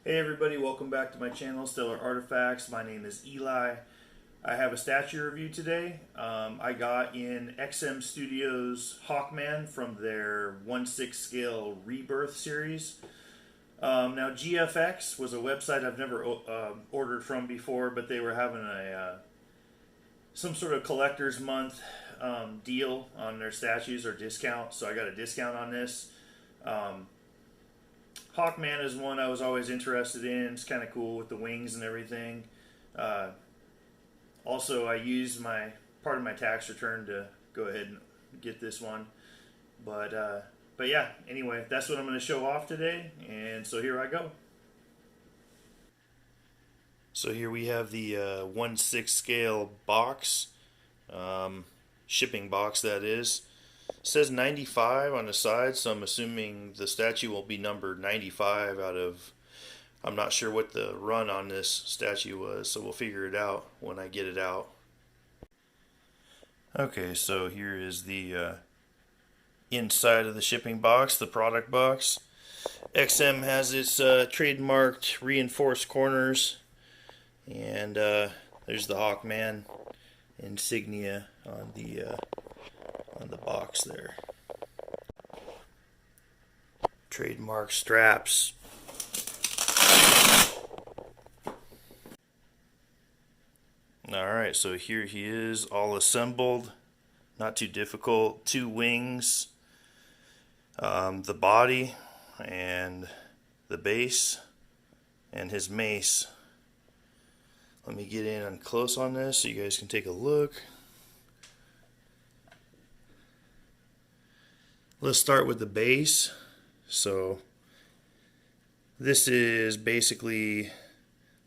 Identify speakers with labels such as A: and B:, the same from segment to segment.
A: Hey everybody, welcome back to my channel, Stellar Artifacts. My name is Eli. I have a statue review today. I got in XM Studios Hawkman from their 1/6 scale Rebirth series. Now GFX was a website I've never ordered from before, but they were having a some sort of collector's month deal on their statues or discount, so I got a discount on this. Um, Hawkman is one I was always interested in. It's kind of cool with the wings and everything. Uh, Also, I used my part of my tax return to go ahead and get this one. But yeah. Anyway, that's what I'm going to show off today, and so here I go. So here we have the 1/6 scale box, shipping box that is. It says 95 on the side, so I'm assuming the statue will be numbered 95 out of. I'm not sure what the run on this statue was, so we'll figure it out when I get it out. Okay, so here is the inside of the shipping box, the product box. XM has its trademarked reinforced corners, and there's the Hawkman insignia on the box there. Trademark straps. Alright, so here he is, all assembled. Not too difficult. Two wings, the body, and the base, and his mace. Let me get in close on this so you guys can take a look. Let's start with the base. So this is basically,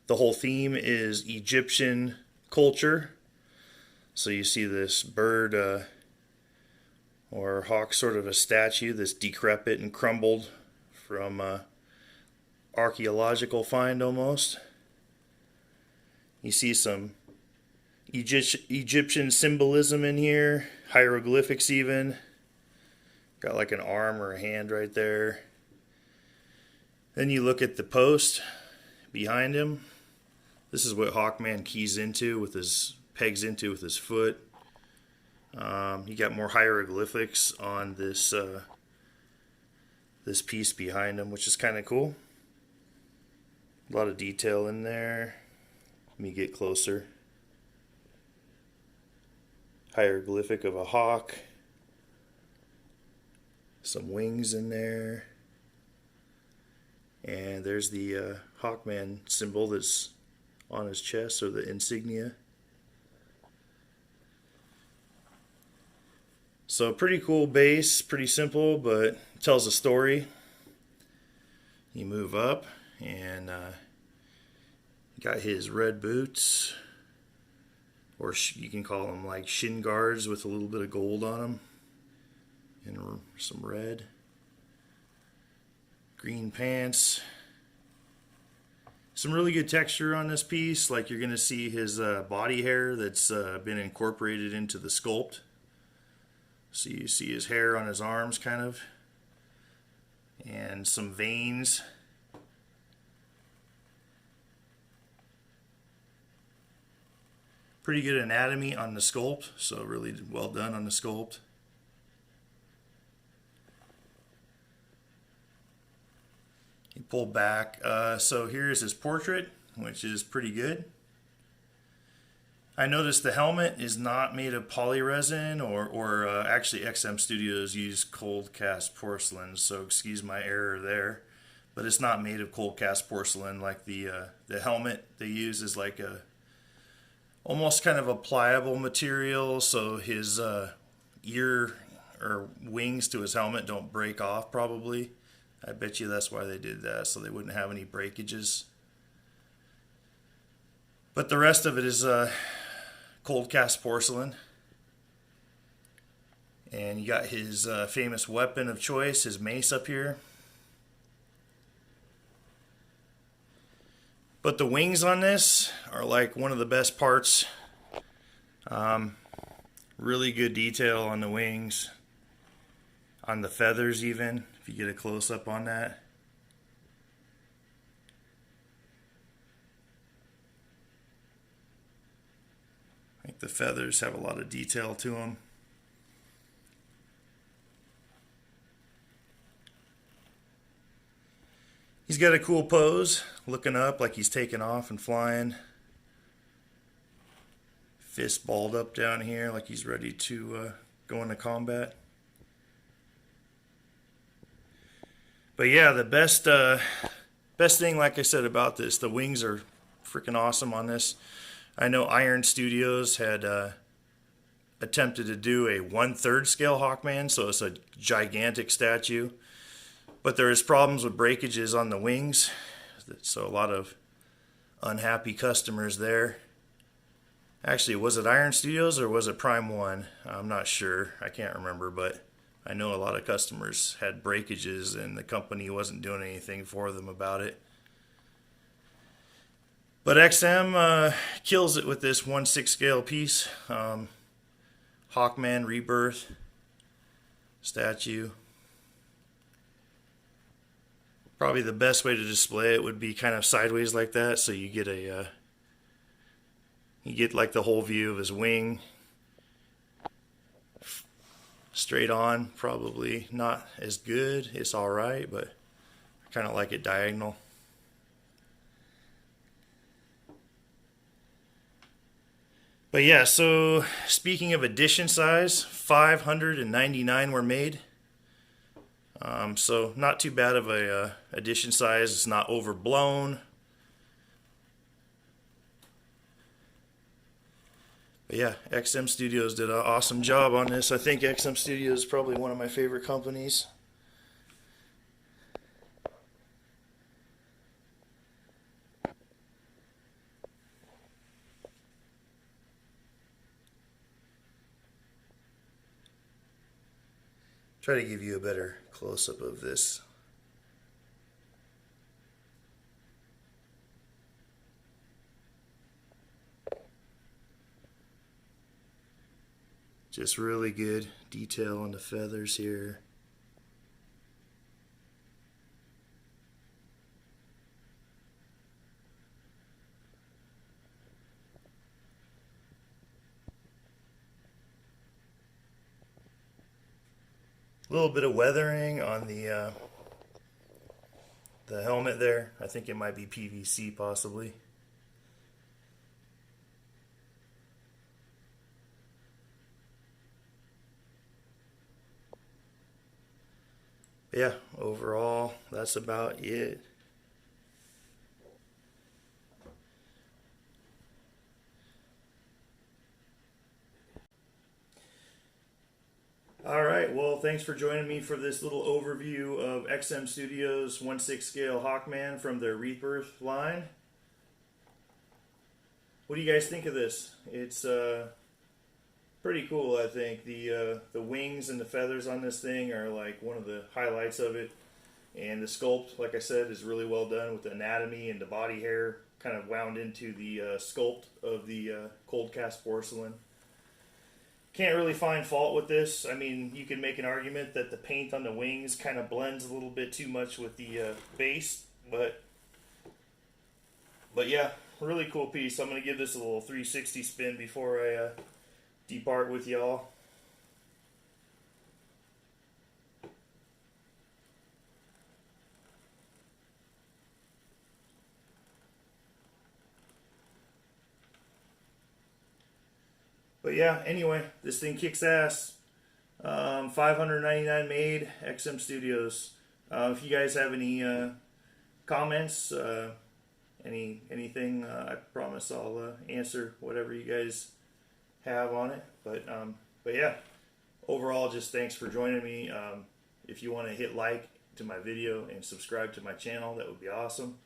A: the whole theme is Egyptian culture. So you see this bird or hawk, sort of a statue that's decrepit and crumbled from archaeological find almost. You see some Egyptian symbolism in here, hieroglyphics even. Got like an arm or a hand right there. Then you look at the post behind him. This is what Hawkman keys into with his pegs into with his foot. You got more hieroglyphics on this this piece behind him, which is kind of cool. A lot of detail in there. Let me get closer. Hieroglyphic of a hawk. Some wings in there. And there's the Hawkman symbol that's on his chest, or the insignia. So pretty cool base, pretty simple, but tells a story. You move up, and got his red boots, or you can call them like shin guards with a little bit of gold on them, and some red. Green pants. Some really good texture on this piece. Like, you're going to see his body hair that's been incorporated into the sculpt. So you see his hair on his arms kind of. And some veins. Pretty good anatomy on the sculpt. So really well done on the sculpt. He pulled back. So here's his portrait, which is pretty good. I noticed the helmet is not made of polyresin, or actually XM Studios use cold cast porcelain, so excuse my error there. But it's not made of cold cast porcelain. Like the helmet they use is like a almost kind of a pliable material, so his ear or wings to his helmet don't break off probably. I bet you that's why they did that, so they wouldn't have any breakages. But the rest of it is cold cast porcelain. And you got his famous weapon of choice, his mace up here. But the wings on this are like one of the best parts. Really good detail on the wings. On the feathers even, if you get a close up on that. the feathers have a lot of detail to them. He's got a cool pose, looking up like he's taking off and flying. Fist balled up down here like he's ready to go into combat. But yeah, the best thing, like I said, about this, the wings are freaking awesome on this. I know Iron Studios had attempted to do a 1/3 scale Hawkman, so it's a gigantic statue. But there is problems with breakages on the wings, so a lot of unhappy customers there. Actually, was it Iron Studios or was it Prime 1? I'm not sure. I can't remember, but I know a lot of customers had breakages and the company wasn't doing anything for them about it. But XM kills it with this 1/6 scale piece. Hawkman Rebirth statue. Probably the best way to display it would be kind of sideways like that, so you get like the whole view of his wing. Straight on, probably not as good. It's alright, but I kind of like it diagonal. But yeah, so speaking of edition size, 599 were made. So not too bad of a edition size. It's not overblown. But yeah, XM Studios did an awesome job on this. I think XM Studios is probably one of my favorite companies. Try to give you a better close-up of this. Just really good detail on the feathers here. A little bit of weathering on the helmet there. I think it might be PVC possibly. Yeah, overall, that's about it. Alright, well, thanks for joining me for this little overview of XM Studios 1/6 scale Hawkman from their Rebirth line. What do you guys think of this? It's pretty cool, I think. The wings and the feathers on this thing are like one of the highlights of it. And the sculpt, like I said, is really well done with the anatomy and the body hair kind of wound into the sculpt of the cold cast porcelain. Can't really find fault with this. I mean, you can make an argument that the paint on the wings kind of blends a little bit too much with the base, but yeah, really cool piece. I'm going to give this a little 360 spin before I depart with y'all. But yeah, anyway, this thing kicks ass. 599 made, XM Studios. If you guys have any comments, anything, I promise I'll answer whatever you guys have on it. But yeah, overall, just thanks for joining me. If you want to hit like to my video and subscribe to my channel, that would be awesome.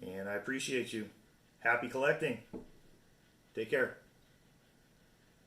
A: And I appreciate you. Happy collecting. Take care.